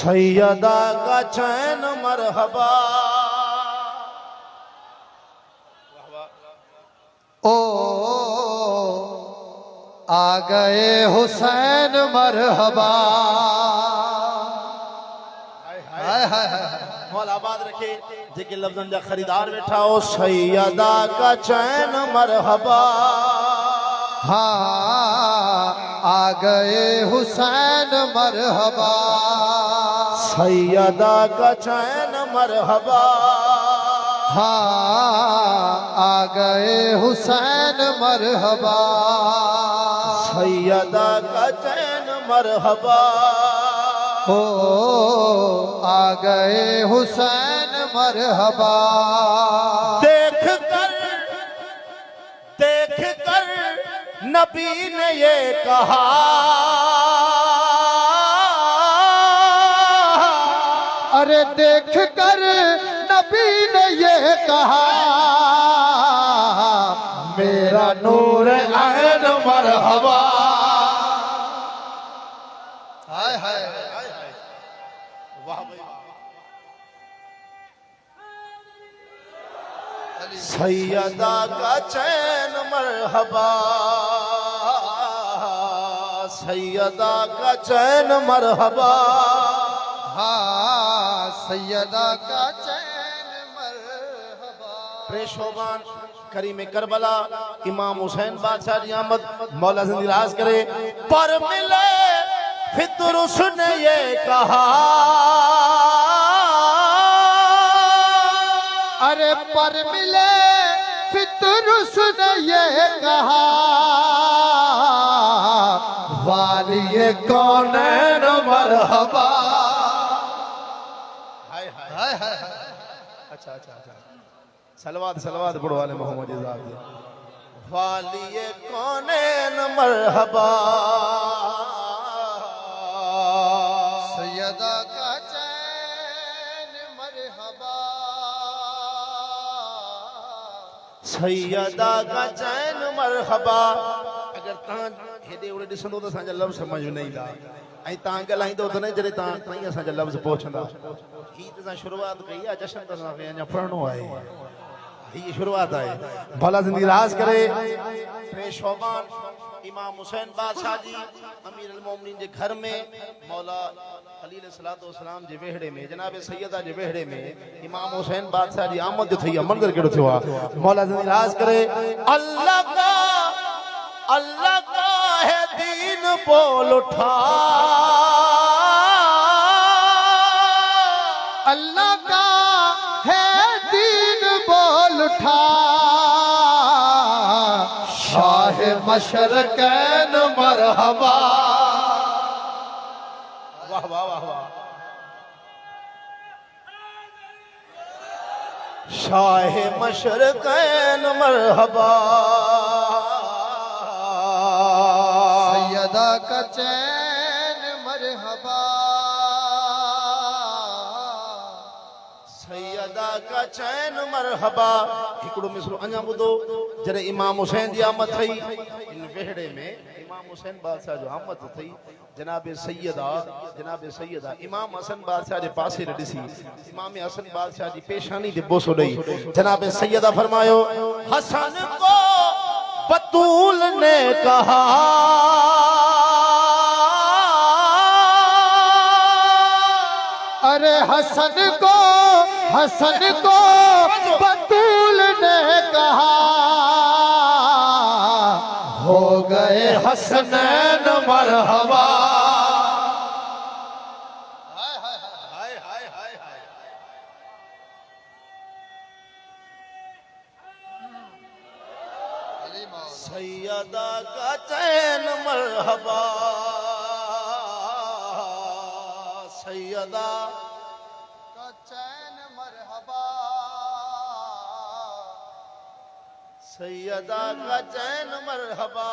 सैयदा का चैन मरहबा। ओ आ गए हुसैन मरहबा। हाय हाय मौला आबाद रखे जेके लफ्ज़न जा खरीदार बैठा हो। सैयदा का चैन मरहबा। हाँ आ गए हुसैन मरहबा। सैयदा का चैन मरहबा। हाँ आ गए हुसैन मरहबा। सैयदा का चैन मरहबा। ओ आ गए हुसैन मरहबा। देख कर नबी ने ये कहा, अरे देख कर नबी ने ये कहा, मेरा नूर ऐन मरहबा। हाय हाय वाह भाई। सैयदा का चैन मरहबा। सैयदा का चैन मरहबा। हाँ सैयदा का चैन मरहबा। प्रेशोबान करीम करबला इमाम हुसैन बादशाह की आमद मौला से निराज करे। पर मिले फितर उसने ये कहा, अरे पर मिले फितर उसने ये कहा, वालिए कौनैन मरहबा। हाय हाय हाय हाय अच्छा अच्छा अच्छा सलवात सलवात पढ़ो वाले मोहम्मद इजाद वालिए कौनैन मरहबा। सैयदा का चैन मरहबा। सैयदा का चैन मरहबा। अगर तां हेडे ओडे ॾिसंदो त असांजा लफ़्ज़ समझ में न ईंदा ऐं तां ॻाल्हाईंदो त न जॾहिं ताईं असांजा लफ़्ज़ पहुचंदा। ही त असां शुरूआत कई आहे, जशन त असांखे अञा पढ़णो आहे। ही शुरूआत है। भला जिंदगी राज करे। पेशवान इमाम हुसैन बादशाह जी अमीर अल मोमिनीन के घर में मौला खलील सलातो सलाम जे वेहड़े में जनाब सैयदा जे वेहड़े में इमाम हुसैन बादशाह जी आमद थई आहे। मंदिर केड़ो थियो आहे। मौला जिंदगी राज करे। अल्लाह का है दीन बोल उठा, अल्लाह का है दीन बोल उठा, शाह मशरकैन मरहबा। वाह वाह वाह वाह। शाह मशरकैन मरहबा। सैयदा का चैन मरहबा। सैयदा का चैन मरहबा। हिकड़ो मिसरो अञा ॿुधो। जॾहिं इमाम हुसैन जी आमद थई इन वेहड़े में इमाम हुसैन बादशाह जो आमद थई। जनाब सैयदा इमाम हसन बादशाह जे पासे ॾिसी इमाम हसन बादशाह जी पेशानी ते बोसो ॾेई जनाब सैयदा फरमायो, हसन को बतूल ने कहा, अरे हसन को बतूल ने कहा, हो गए हसनैन मरहबा। हाय हाय हाय हाय। सैयदा का चैन मरहबा। सैयदा का चैन मरहबा। सैयदा का चैन मरहबा।